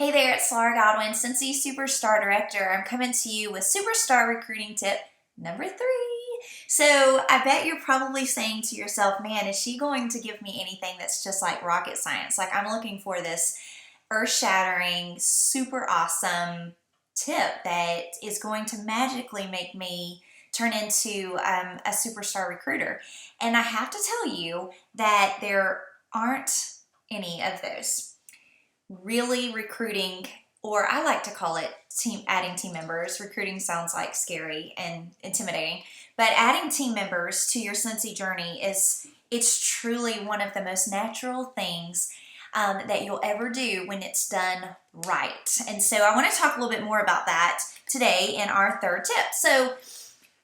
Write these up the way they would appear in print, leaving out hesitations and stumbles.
Hey there, it's Laura Godwin, Scentsy Superstar Director. I'm coming to you with Superstar Recruiting Tip number 3. So I bet you're probably saying to yourself, man, is she going to give me anything that's just like rocket science? Like I'm looking for this earth-shattering, super awesome tip that is going to magically make me turn into a superstar recruiter. And I have to tell you that there aren't any of those. Really recruiting, or I like to call it adding team members. Recruiting sounds like scary and intimidating, but adding team members to your Scentsy journey it's truly one of the most natural things that you'll ever do when it's done right. And so I want to talk a little bit more about that today in our third tip. So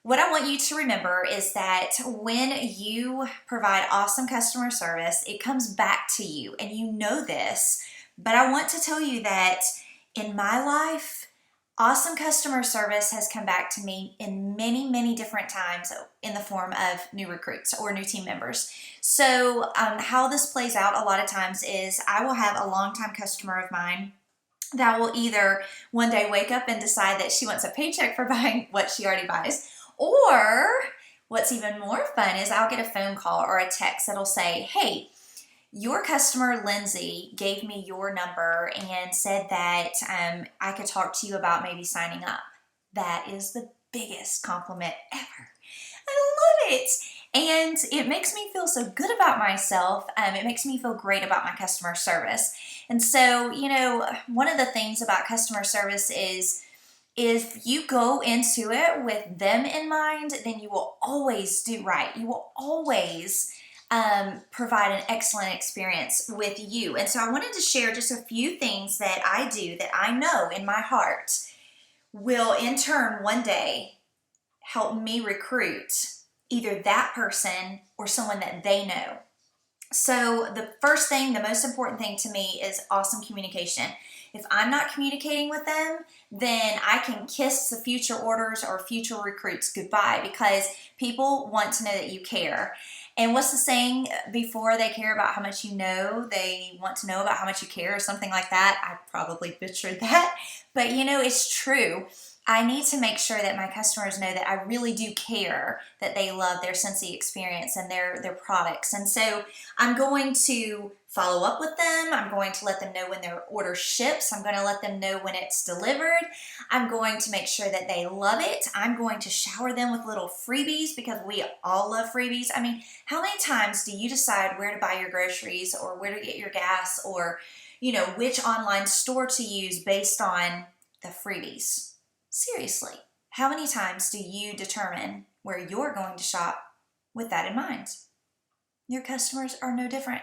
what I want you to remember is that when you provide awesome customer service, it comes back to you, and you know this. But I want to tell you that in my life, awesome customer service has come back to me in many, many different times in the form of new recruits or new team members. So how this plays out a lot of times is I will have a longtime customer of mine that will either one day wake up and decide that she wants a paycheck for buying what she already buys, or what's even more fun is I'll get a phone call or a text that'll say, hey, your customer Lindsay gave me your number and said that I could talk to you about maybe signing up. That is the biggest compliment ever. I love it. And it makes me feel so good about myself. It makes me feel great about my customer service. And so, one of the things about customer service is if you go into it with them in mind, then you will always do right. You will always provide an excellent experience with you. And so I wanted to share just a few things that I do that I know in my heart will in turn one day help me recruit either that person or someone that they know. So the first thing, the most important thing to me is awesome communication. If I'm not communicating with them, then I can kiss the future orders or future recruits goodbye, because people want to know that you care. And what's the saying? Before they care about how much you know, they want to know about how much you care, or something like that. I probably butchered that, but it's true. I need to make sure that my customers know that I really do care, that they love their Scentsy experience and their products. And so I'm going to follow up with them. I'm going to let them know when their order ships. I'm going to let them know when it's delivered. I'm going to make sure that they love it. I'm going to shower them with little freebies, because we all love freebies. I mean, how many times do you decide where to buy your groceries or where to get your gas, or, which online store to use based on the freebies? Seriously, how many times do you determine where you're going to shop with that in mind? Your customers are no different.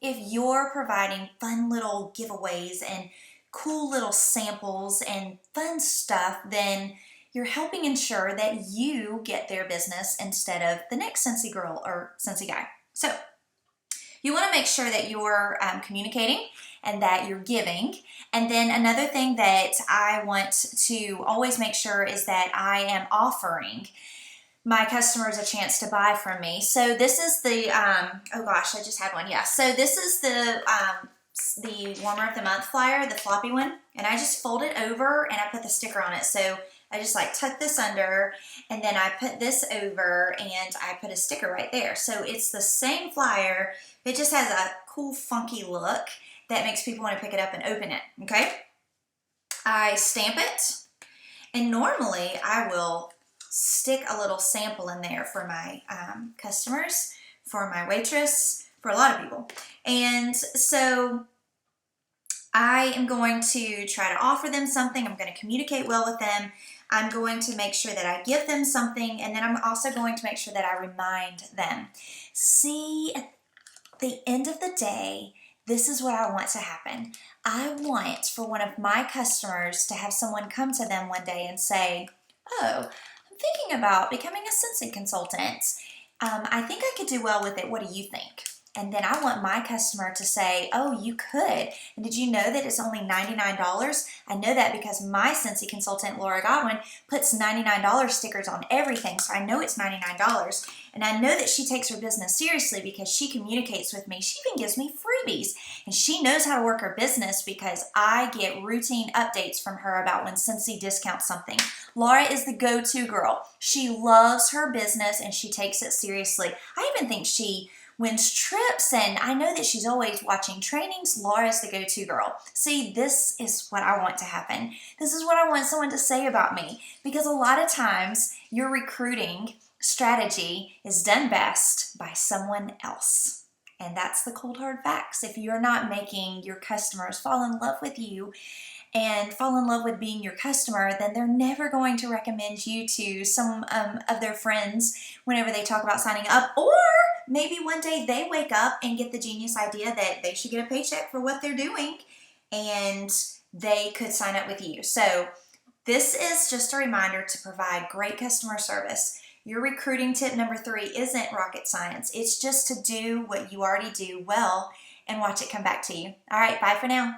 If you're providing fun little giveaways and cool little samples and fun stuff, then you're helping ensure that you get their business instead of the next Scentsy girl or Scentsy guy. So you want to make sure that you're communicating and that you're giving. And then another thing that I want to always make sure is that I am offering my customers a chance to buy from me. So this is the, oh gosh, I just had one. Yeah. So this is the Warmer of the Month flyer, the floppy one. And I just fold it over and I put the sticker on it. So I just tuck this under, and then I put this over and I put a sticker right there. So it's the same flyer. It just has a cool, funky look that makes people want to pick it up and open it, okay? I stamp it, and normally I will stick a little sample in there for my customers, for my waitress, for a lot of people. And so I am going to try to offer them something. I'm going to communicate well with them. I'm going to make sure that I give them something, and then I'm also going to make sure that I remind them. See, at the end of the day, this is what I want to happen. I want for one of my customers to have someone come to them one day and say, oh, I'm thinking about becoming a Scentsy consultant. I think I could do well with it. What do you think? and then I want my customer to say, oh, you could. And did you know that it's only $99? I know that because my Scentsy consultant, Laura Godwin, puts $99 stickers on everything, so I know it's $99. And I know that she takes her business seriously because she communicates with me. She even gives me freebies. And she knows how to work her business because I get routine updates from her about when Scentsy discounts something. Laura is the go-to girl. She loves her business and she takes it seriously. I even think she wins trips, and I know that she's always watching trainings. Laura's the go-to girl. See, this is what I want to happen. This is what I want someone to say about me, because a lot of times your recruiting strategy is done best by someone else. And that's the cold hard facts. If you're not making your customers fall in love with you and fall in love with being your customer, then they're never going to recommend you to some of their friends whenever they talk about signing up. Or maybe one day they wake up and get the genius idea that they should get a paycheck for what they're doing and they could sign up with you. So this is just a reminder to provide great customer service. Your recruiting tip number 3 isn't rocket science. It's just to do what you already do well and watch it come back to you. All right, bye for now.